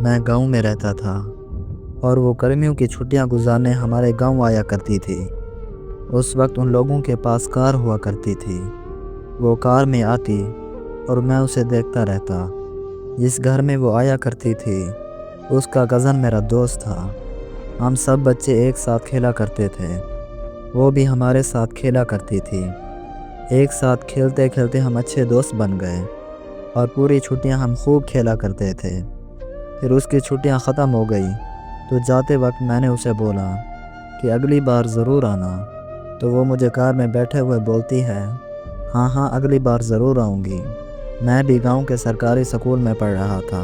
میں گاؤں میں رہتا تھا اور وہ گرمیوں کی چھٹیاں گزارنے ہمارے گاؤں آیا کرتی تھی۔ اس وقت ان لوگوں کے پاس کار ہوا کرتی تھی۔ وہ کار میں آتی اور میں اسے دیکھتا رہتا۔ جس گھر میں وہ آیا کرتی تھی اس کا کزن میرا دوست تھا۔ ہم سب بچے ایک ساتھ کھیلا کرتے تھے۔ وہ بھی ہمارے ساتھ کھیلا کرتی تھی۔ ایک ساتھ کھیلتے کھیلتے ہم اچھے دوست بن گئے اور پوری چھٹیاں ہم خوب کھیلا کرتے تھے۔ پھر اس کی چھٹیاں ختم ہو گئی تو جاتے وقت میں نے اسے بولا کہ اگلی بار ضرور آنا، تو وہ مجھے کار میں بیٹھے ہوئے بولتی ہے، ہاں ہاں اگلی بار ضرور آؤں گی۔ میں بھی گاؤں کے سرکاری اسکول میں پڑھ رہا تھا،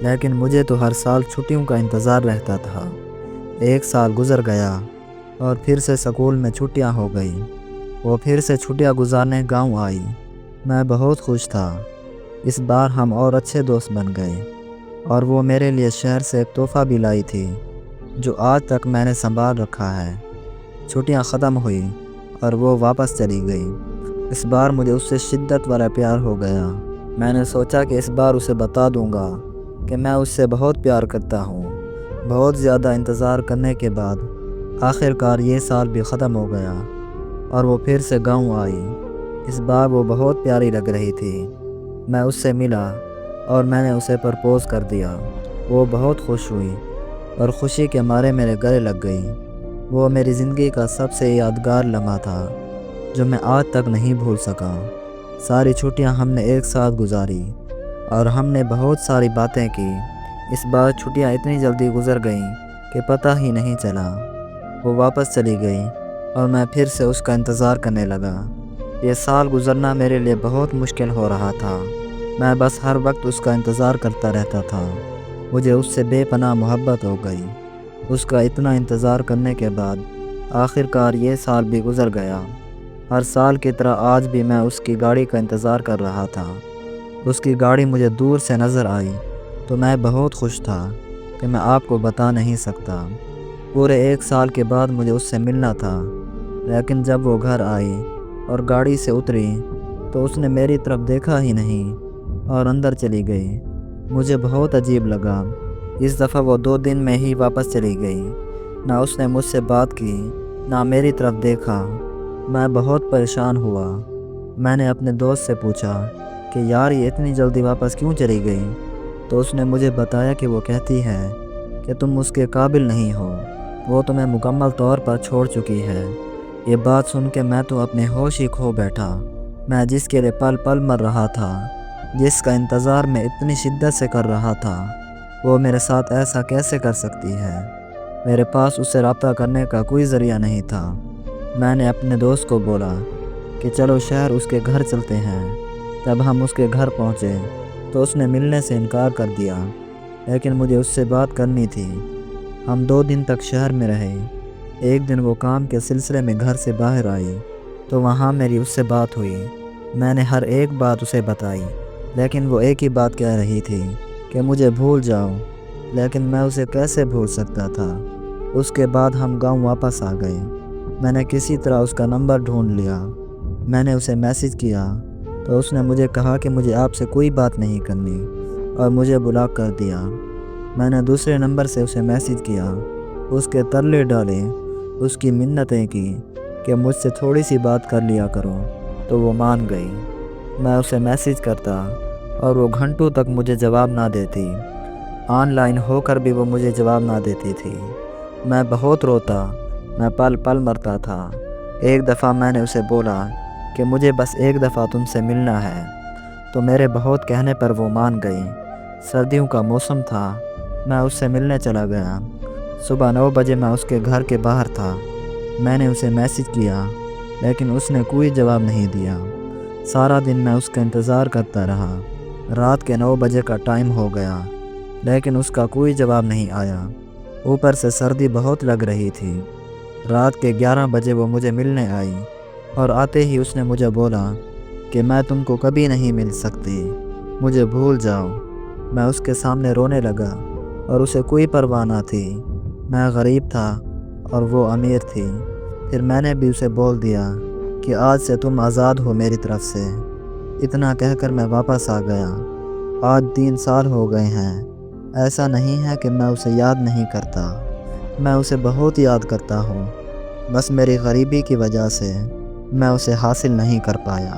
لیکن مجھے تو ہر سال چھٹیوں کا انتظار رہتا تھا۔ ایک سال گزر گیا اور پھر سے اسکول میں چھٹیاں ہو گئی۔ وہ پھر سے چھٹیاں گزارنے گاؤں آئی۔ میں بہت خوش تھا۔ اس بار ہم اور اچھے دوست بن گئے اور وہ میرے لیے شہر سے ایک تحفہ بھی لائی تھی جو آج تک میں نے سنبھال رکھا ہے۔ چھٹیاں ختم ہوئی اور وہ واپس چلی گئی۔ اس بار مجھے اس سے شدت والا پیار ہو گیا۔ میں نے سوچا کہ اس بار اسے بتا دوں گا کہ میں اس سے بہت پیار کرتا ہوں۔ بہت زیادہ انتظار کرنے کے بعد آخر کار یہ سال بھی ختم ہو گیا اور وہ پھر سے گاؤں آئی۔ اس بار وہ بہت پیاری لگ رہی تھی۔ میں اس سے ملا اور میں نے اسے پرپوز کر دیا۔ وہ بہت خوش ہوئی اور خوشی کے مارے میرے گلے لگ گئی۔ وہ میری زندگی کا سب سے یادگار لمحہ تھا جو میں آج تک نہیں بھول سکا۔ ساری چھٹیاں ہم نے ایک ساتھ گزاری اور ہم نے بہت ساری باتیں کی۔ اس بار چھٹیاں اتنی جلدی گزر گئیں کہ پتہ ہی نہیں چلا۔ وہ واپس چلی گئی اور میں پھر سے اس کا انتظار کرنے لگا۔ یہ سال گزرنا میرے لیے بہت مشکل ہو رہا تھا۔ میں بس ہر وقت اس کا انتظار کرتا رہتا تھا۔ مجھے اس سے بے پناہ محبت ہو گئی۔ اس کا اتنا انتظار کرنے کے بعد آخر کار یہ سال بھی گزر گیا۔ ہر سال کی طرح آج بھی میں اس کی گاڑی کا انتظار کر رہا تھا۔ اس کی گاڑی مجھے دور سے نظر آئی تو میں بہت خوش تھا کہ میں آپ کو بتا نہیں سکتا۔ پورے ایک سال کے بعد مجھے اس سے ملنا تھا، لیکن جب وہ گھر آئی اور گاڑی سے اتری تو اس نے میری طرف دیکھا ہی نہیں اور اندر چلی گئی۔ مجھے بہت عجیب لگا۔ اس دفعہ وہ 2 دن میں ہی واپس چلی گئی۔ نہ اس نے مجھ سے بات کی، نہ میری طرف دیکھا۔ میں بہت پریشان ہوا۔ میں نے اپنے دوست سے پوچھا کہ یار یہ اتنی جلدی واپس کیوں چلی گئی؟ تو اس نے مجھے بتایا کہ وہ کہتی ہے کہ تم اس کے قابل نہیں ہو، وہ تمہیں مکمل طور پر چھوڑ چکی ہے۔ یہ بات سن کے میں تو اپنے ہوش ہی کھو بیٹھا۔ میں جس کے لیے پل پل مر رہا تھا، جس کا انتظار میں اتنی شدت سے کر رہا تھا، وہ میرے ساتھ ایسا کیسے کر سکتی ہے؟ میرے پاس اس سے رابطہ کرنے کا کوئی ذریعہ نہیں تھا۔ میں نے اپنے دوست کو بولا کہ چلو شہر اس کے گھر چلتے ہیں۔ جب ہم اس کے گھر پہنچے تو اس نے ملنے سے انکار کر دیا، لیکن مجھے اس سے بات کرنی تھی۔ ہم 2 دن تک شہر میں رہے۔ ایک دن وہ کام کے سلسلے میں گھر سے باہر آئی تو وہاں میری اس سے بات ہوئی۔ میں نے ہر ایک بات اسے بتائی، لیکن وہ ایک ہی بات کہہ رہی تھی کہ مجھے بھول جاؤ، لیکن میں اسے کیسے بھول سکتا تھا؟ اس کے بعد ہم گاؤں واپس آ گئے۔ میں نے کسی طرح اس کا نمبر ڈھونڈ لیا۔ میں نے اسے میسج کیا تو اس نے مجھے کہا کہ مجھے آپ سے کوئی بات نہیں کرنی اور مجھے بلاک کر دیا۔ میں نے دوسرے نمبر سے اسے میسج کیا، اس کے ترلے ڈالے، اس کی منتیں کی کہ مجھ سے تھوڑی سی بات کر لیا کرو، تو وہ مان گئی۔ میں اسے میسج کرتا اور وہ گھنٹوں تک مجھے جواب نہ دیتی۔ آن لائن ہو کر بھی وہ مجھے جواب نہ دیتی تھی۔ میں بہت روتا، میں پل پل مرتا تھا۔ ایک دفعہ میں نے اسے بولا کہ مجھے بس ایک دفعہ تم سے ملنا ہے، تو میرے بہت کہنے پر وہ مان گئی۔ سردیوں کا موسم تھا۔ میں اس سے ملنے چلا گیا۔ صبح 9 بجے میں اس کے گھر کے باہر تھا۔ میں نے اسے میسج کیا، لیکن اس نے کوئی جواب نہیں دیا۔ سارا دن میں اس کا انتظار کرتا رہا۔ رات کے 9 بجے کا ٹائم ہو گیا، لیکن اس کا کوئی جواب نہیں آیا۔ اوپر سے سردی بہت لگ رہی تھی۔ رات کے 11 بجے وہ مجھے ملنے آئی اور آتے ہی اس نے مجھے بولا کہ میں تم کو کبھی نہیں مل سکتی، مجھے بھول جاؤ۔ میں اس کے سامنے رونے لگا اور اسے کوئی پرواہ نہ تھی۔ میں غریب تھا اور وہ امیر تھی۔ پھر میں نے بھی اسے بول دیا کہ آج سے تم آزاد ہو میری طرف سے۔ اتنا کہہ کر میں واپس آ گیا۔ آج 3 سال ہو گئے ہیں۔ ایسا نہیں ہے کہ میں اسے یاد نہیں کرتا، میں اسے بہت یاد کرتا ہوں، بس میری غریبی کی وجہ سے میں اسے حاصل نہیں کر پایا۔